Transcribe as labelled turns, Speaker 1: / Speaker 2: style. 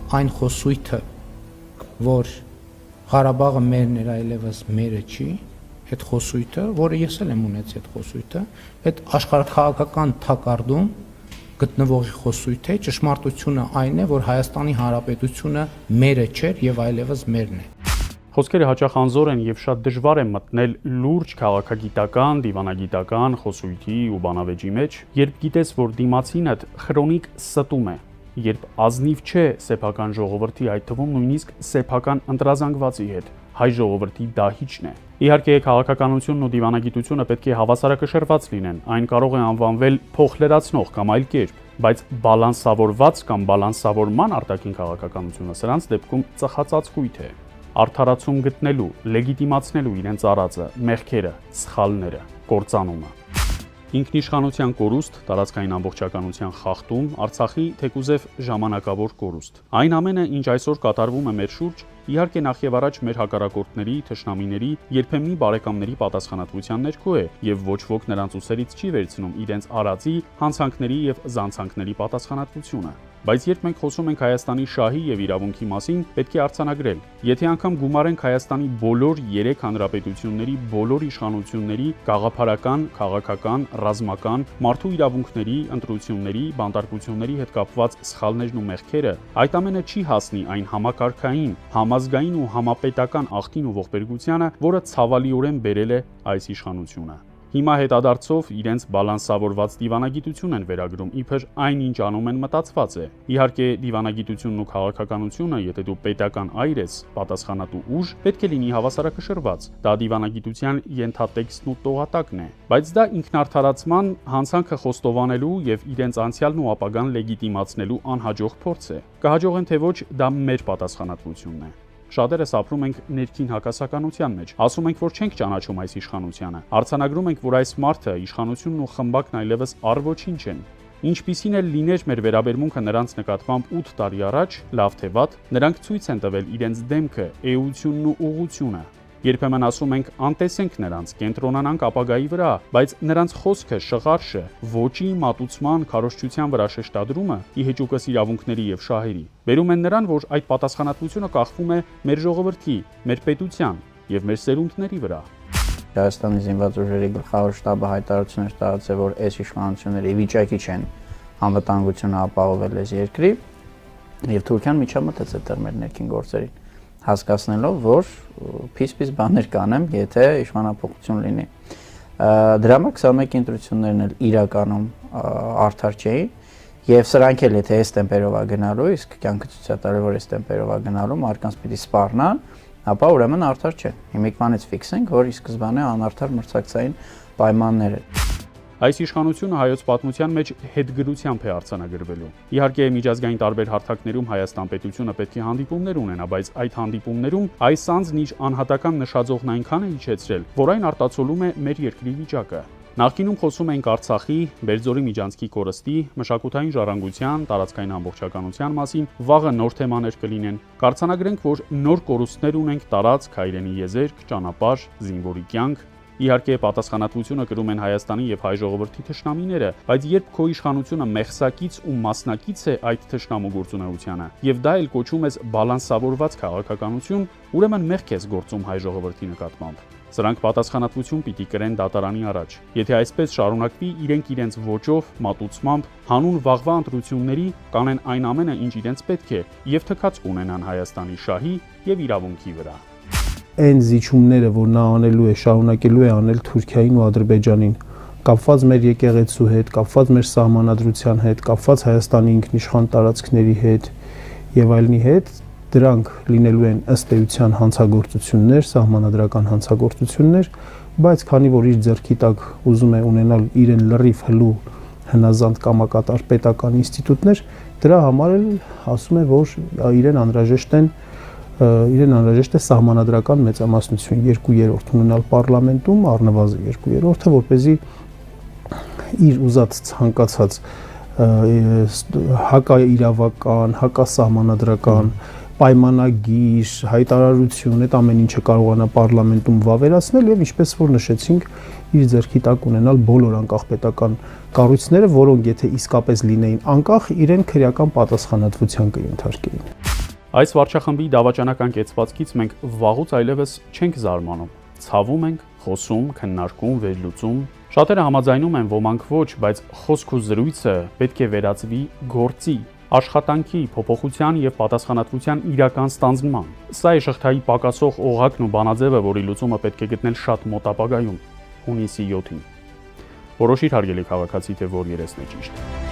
Speaker 1: այն խոսույթը, որ Ղարաբաղը մերն էր, այլևս մերը չի, այդ խոսույթը, որը ես էլ եմ ունեցել այդ խոսույթը, այդ աշխարհաքաղաքական թակարդում գտնվող խոսույթ է, ճշմարտությունը այն է, որ Հայաստանի Հանրապետությունը մերը չէր եւ այլևս մերն է։
Speaker 2: Խոսքերը հաճախ անզոր են եւ շատ դժվար է մտնել լուրջ քաղաքագիտական, դիվանագիտական խոսույթի ու բանավեճի մեջ, երբ գիտես, որ դիմացինդ քրոնիկ ստում է, երբ ազնիվ չէ սեփական ժողովրդի, այդ թվում նույնիսկ սեփական ընտրազանգվածի հետ, հայ ժողովրդի դահիճն է։ Իհարկե, քաղաքականությունն ու դիվանագիտությունը պետք է հավասարակշռված լինեն, այն կարող է անվանվել փոխլրացնող կամ այլ կերպ, բայց բալանսավորված կամ բալանսավորման արտաքին քաղաքականությունը սրանց դեպքում ծխածածկույթ է։ Արդարացում գտնելու, լեգիտիմացնելու իրենց արածը, մեղքերը, սխալները, կործանումը։ Ինքնիշխանության կորուստ, տարածքային ամբողջականության խախտում, Արցախի թեկուզև ժամանակավոր կորուստ։ Այն ամենը, ինչ այսօր կատարվում է մեր շուրջ, իհարկե նախ եւ առաջ մեր հակառակորդների, թշնամիների, երբեմնի բարեկամների պատասխանատվության ներքո է, եւ ոչ ոք նրանց ուսերից չի վերցնում իրենց արածի, հանցանքների եւ զանցանքների պատասխանատվությունը։ Բայց երբ մենք խոսում ենք Հայաստանի շահի եւ իրավունքի մասին, պետք է արձանագրել. եթե անգամ գումարենք Հայաստանի բոլոր 3 հանրապետությունների բոլոր իշխանությունների գաղափարական, քաղաքական, ռազմական, մարդու իրավունքների, ընտրությունների, բանտարկությունների հետ կապված սխալներն ու մեղքերը, այդ ամենը չի հասնի այն համակարգային, համազգային ու համապետական աղբին ու ողբերգությանը, որը ցավալիորեն բերել է այս իշխանությունը։ Հիմա հետադարձով իրենց բալանսավորված դիվանագիտություն են վերագրում, իբր այն ինչ անում են մտածված է։ Իհարկե դիվանագիտությունն ու քաղաքականությունը, եթե դու պետական այր ես, պատասխանատու ուժ, պետք է լինի հավասարակշռված։ Դա դիվանագիտության ենթատեքստն ու տողատակն է, բայց դա ինքնարդարացման, հանցանքը խոստովանելու եւ իրենց անցյալն ու ապագան լեգիտիմացնելու անհաջող փորձ է։ Կհաջողեն թե ոչ, դա մեր պատասխանատվությունն է։ Շատերս ապրում ենք ներքին հակասականության մեջ, ասում ենք, որ չենք ճանաչում այս իշխանությանը, արձանագրում ենք, որ այս մարդը, իշխանությունն ու խմբակն այլևս առ ոչինչ են։ Ինչպիսին էլ լիներ մեր վերաբերմունքը նրանց նկատմամբ 8 տարի առաջ, լավ թե վատ, նրանք ցույց են տվել իրենց դեմքը, էությունն ու ուղղությունը։ Երբեմն ասում ենք անտեսենք նրանց, կենտրոնանանք ապագայի վրա, բայց նրանց խոսքը, շղարշը, ոճի, մատուցման, քարոզչության վրա շեշտադրումը ի հեճուկս իրավունքների եւ շահերի, բերում են նրան, որ այդ պատասխանատվությունը կախվում է մեր ժողովրդի, մեր պետության եւ մեր սերունդների վրա։
Speaker 3: Հայաստանի զինված ուժերի գլխավոր շտաբը հայտարարություններ տարածել, որ այս իշխանությունները ի վիճակի չեն անվտանգությունը ապահովել այս երկրի, եւ Թուրքիան միջամտեց այդ մեր ներքին գործերին, հասկացնելով, որ փիս-փիս բաներ կանեմ, եթե իշխանապողություն լինի։ Դրա համար 21 ընտրություններն էլ իրականում արդար չէին, եւ սրանք էլ եթե այս տեմպերով է գնալու, իսկ կյանքը ցույց է տալու, որ այս տեմպերով է գնալու, մարդկանց պիտի սպառնան, ապա ուրեմն արդար չէ։ Հիմիկվանից ֆիքսենք, որ ի սկզբանե անարդար մրցակցային պայմաններ են։
Speaker 2: Այս իշխանությունը հայոց պատմության մեջ հետգրությամբ է արձանագրվելու։ Իհարկե միջազգային տարբեր հարթակներում Հայաստան պետությունը պետք է հանդիպումներ ունենա, բայց այդ հանդիպումներում այս անձն իր անհատական նշաձողն այնքան է իջեցրել, որ այն արտացոլում է մեր երկրի վիճակը։ Նախկինում խոսում էինք Արցախի, Բերձորի միջանցքի կորստի, մշակութային ժառանգության, տարածքային ամբողջականության մասին, վաղը նոր թեմաներ կլինեն։ Կարձանագրենք, որ նոր կորուստներ ունենք տարածք, հայրենի եզերք, ճանապարհ, զինվորի կյանք։ Իհարկե պատասխանատվությունը կրում են Հայաստանի եւ հայ ժողովրդի թշնամիները, բայց երբ քո իշխանությունը մեղսակից ու մասնակից է այդ թշնամու գործունեությանը, եւ դա էլ կոչում ես բալանսավորված քաղաքականություն, ուրեմն մեղք ես գործում հայ ժողովրդի նկատմամբ։ Սրանք պատասխանատվություն պիտի կրեն դատարանի առաջ։ Եթե այսպես շարունակվի, իրենք իրենց ոճով, մատուցմամբ, հանուն վաղվա ընտրությունների կանեն այն ամենը, ինչ իրենց պետք է, եւ թքած կունենան Հայաստանի շահի եւ իրավունքի վրա։
Speaker 4: Այն զիջումները, որ նա անելու է, շարունակելու է անել Թուրքիային ու Ադրբեջանին, կապված մեր եկեղեցու հետ, կապված մեր սահմանադրության հետ, կապված Հայաստանի ինքնիշխան տարածքների հետ եւ այլնի հետ, դրանք լինելու են ըստ էության հանցագործություններ, սահմանադրական հանցագործություններ, բայց քանի որ իր ձեռքի տակ ուզում է ունենալ իրեն լրիվ հլու հնազանդ կամակատար պետական ինստիտուտներ, դրա համար էլ ասում է, որ իրեն անհրաժեշտ է սահմանադրական մեծամասնություն 2/3 ունենալ պարլամենտում, առնվազն 2/3, որպեսզի իր ուզած ցանկացած հակաիրավական, հակասահմանադրական պայմանագիր, հայտարարություն, այդ ամեն ինչը կարողանա պարլամենտում վավերացնել եւ ինչպես որ նշեցինք, իր ձեռքի տակ ունենալ բոլոր անկախ պետական կառույցները, որոնք եթե իսկապես լինեին անկախ, իրեն քրեական պատասխանատվության կընդարկեին։
Speaker 2: Այս վարչախմբի դավաճանական կեցվածքից մենք վաղուց այլևս չենք զարմանում։ Ցավում ենք, խոսում, քննարկում, վերլուծում։ Շատերը համաձայնում են, ոմանք ոչ, բայց խոսք ու զրույցը պետք է վերածվի գործի, աշխատանքի, փոփոխության եւ պատասխանատվության իրական ստանձնման։ Սա է շղթայի պակասող օղակն ու բանաձևը, որի լուծումը պետք է գտնել շատ մոտ ապագայում, հունիսի 7-ին։ Որոշիր հարգելի քաղաքացի, թե որ երեսն է ճիշտ։